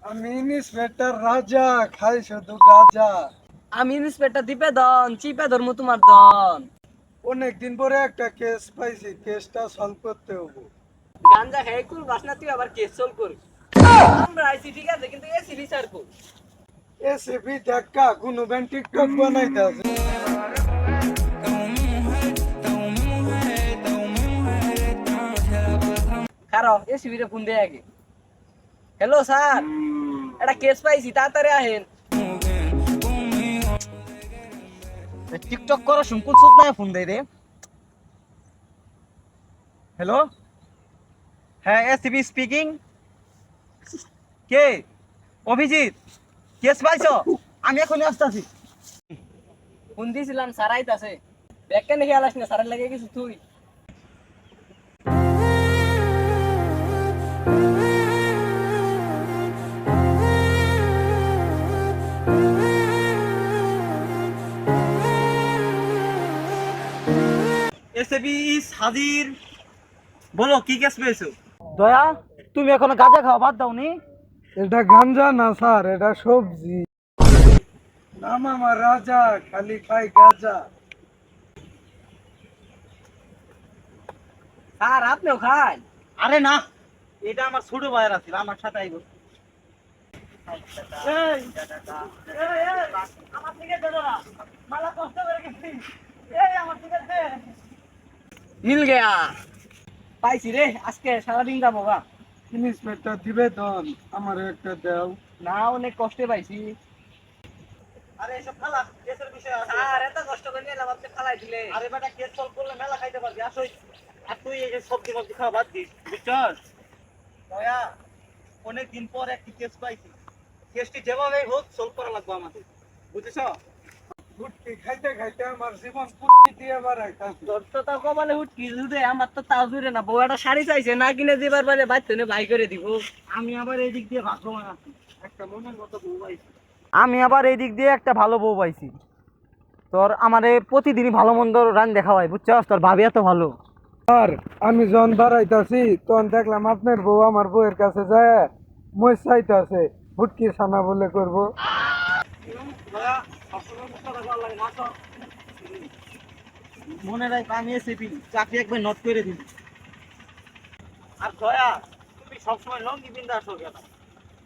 আমি ইন্সপেক্টর রাজা, খাই শুধু গাঁজা। আমি ইন্সপেক্টর দিপে দন চিপে ধরমু তোমার দন। অনেকদিন পরে একটা কেস পাইছি, কেসটা সলভ করতে হবে। গাঞ্জা খেয়ে কুল বাসনা তুই আবার কেস চল কর। আমরা আইছি ঠিক আছে কিন্তু এসি বিচার কর। এসিপি দেখা কোনো ব্যান টিকটক বানাইতে আছে। খারো এসি বিরে ফোন দে আগে। হ্যালো স্যার, একটা কেস পাইছি তাড়াতাড়ি আহেন। টিকটক করো শুনকুল চুপ না ফোন দে রে। হ্যালো, হ্যাঁ এসিবি স্পিকিং। কে? অভিজিৎ, কেস পাইছো? আমি এখনই আসতেছি। ফোন দিয়েছিলাম স্যার আইতাছে। ব্যাগটা নিয়ে আলাস না, স্যারের লাগে কিছু তুই। এসএবি ইস হাজির। বলো কি কেস পেয়েছো? দয়া, তুমি এখনো গাঁজা খাওয়া বাদ দাওনি? এটা গাঞ্জা না স্যার, এটা সবজি। নাম আমার রাজা, খালি খাই গাঁজা। স্যার আপনিও খান। আরে না, এটা আমার ছোট ভাইয়ের আছে, আমার সাথে আইবো। আমার থেকে দে দাদা, মালা কষ্ট করে গেছি। এই আমার থেকে দে। মিল গয়া, পাইছি রে, আজকে সারাদিন যাবো গা। ইন্সপেক্টর দিবে দন, আমার একটা দাও। না অনেক কষ্টে পাইছি। আরে এসব খালা কেসের বিষয় আছে। স্যার এত কষ্ট করে নিলাম আপনি ফালাই দিলে। আরে বেটা কেস সলভ করলে মেলা খাইতে পারবি। আসো, আর তুই এই যে সবজি মবজি খাওয়া বাদ দিস, বুঝছস? দয়া, অনেকদিন পর একটি কেস পাইছি। কেসটি যেভাবেই হোক সলভ করা লাগবে আমাদের, বুঝেছ? ফুটকি খাইতে খাইতে আমার জীবন ফুটকি দিয়ে বাড়াইতাছে। তোর তো তাও কপালে উঠকি জুড়ে, আমার তো তাও জুড়ে না। বউ একটা শাড়ি চাইছে, না কিনে দিবার পারে বাচ্চা ভাই করে দিব। আমি আবার এই দিক দিয়ে ভাগ্যবান আছি, একটা মনের মতো বউ পাইছি। আমি আবার এই দিক দিয়ে একটা ভালো বউ পাইছি। তোর আমারে প্রতিদিনই ভালো মন্দ রান দেখা হয়, বুঝছস? তোর ভাবি এত ভালো। স্যার, আমি যখন বাড়াইতাছি তখন দেখলাম আপনার বউ আমার বউয়ের কাছে যায় মই চাইতাছে ফুটকি ছানা বলে করব। দয়া, সবসময় মুখ কথা বলা লাগে না তো। মনে রাখ আমি এসেপি, চাকরি একবার নোট করে দিবি। আর দয়া, তুমি সবসময় লঙ্গি বিন্দা আসো কেন?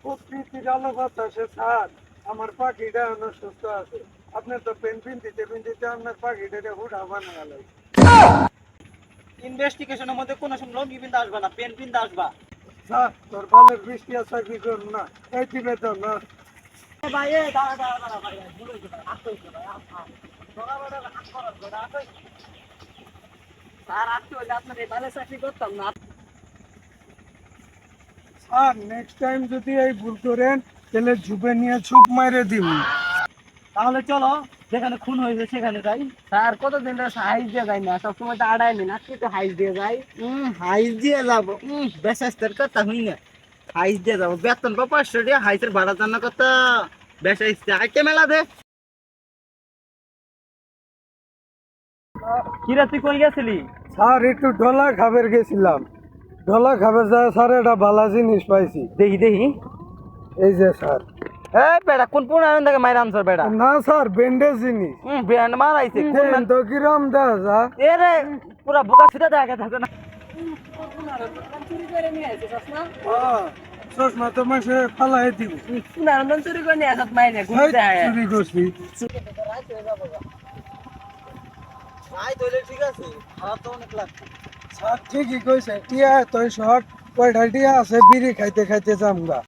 প্রকৃতির আলো বাতাসে স্যার, আমার পাখিটা এখনো সুস্থ আছে। আপনার তো পেন পিনতে পিনতে আপনার পাখিটা হুডা বানা গেল। ইনভেস্টিগেশনের মধ্যে কোনো সময় লঙ্গি বিন্দা আসবা না, পেন বিন্দা আসবা। স্যার, তোর বালের বৃষ্টি আছে কি করুন না, এই দিবে তো না। ভাই এ দাঁড়া দাঁড়া দাঁড়া ভাই, ভুল হয়েছে ভাই, আসো ভাই, আসো। দোড়া দোড়া হাত করো, দোড়া আসো। স্যার আজকে হইলে আপনার এই ভালো চাকরি করতাম না। স্যার, নেক্সট টাইম যদি এই ভুল করেন তাহলে ঝুপে নিয়ে ছুপ মাইরে দিব। তাহলে চলো, যেখানে খুন হয়েছে সেখানে যাই। স্যার কতদিন ধরে হাইস দিয়ে যাই না, সবসময় তো আড়াই নিন, আজকে তো হাইস দিয়ে যাই। হাইস দিয়ে যাবো, বেসাস্তের কথা হই না। হাইস দিয়ে যাবো, বেতন পা 500 টাকা, হাইসের ভাড়া জানা কথা। বেসাইতে আইতে মেলা দে। কিরা তুই কই গেছিলি? স্যার, একটু ঢোলা খাবার গেছিলাম। ঢোলা খাবার যায় স্যার, এটা ভালো জিনিস পাইছি। দেখি দেখি। এই যে স্যার। এই বেটা কোন কোন আনন্দ থেকে মাইরা আনছর বেটা? না স্যার, ব্যান্ডেজ জিনিস। ব্র্যান্ড মারাইছে কোন দেন তো কিরম দেখা যা। এ রে, পুরা বোকা ছিটা দেখা থাকে না। চুরি করে নিয়ে আসিস চশমা? চশমা তো মাসে ফালাই দিব। পুনরানন্দন চুরি করে নিয়ে আসত মাইনে ঘুরতে হয়। চুরি করছি। আই তাহলে ঠিক আছে, খারাপ তো অনেক লাগছে। স্যার ঠিকই কইছে, টিয়া তো শর্ট কয়টা টিয়া আছে বিড়ি খাইতে খাইতে জামগা।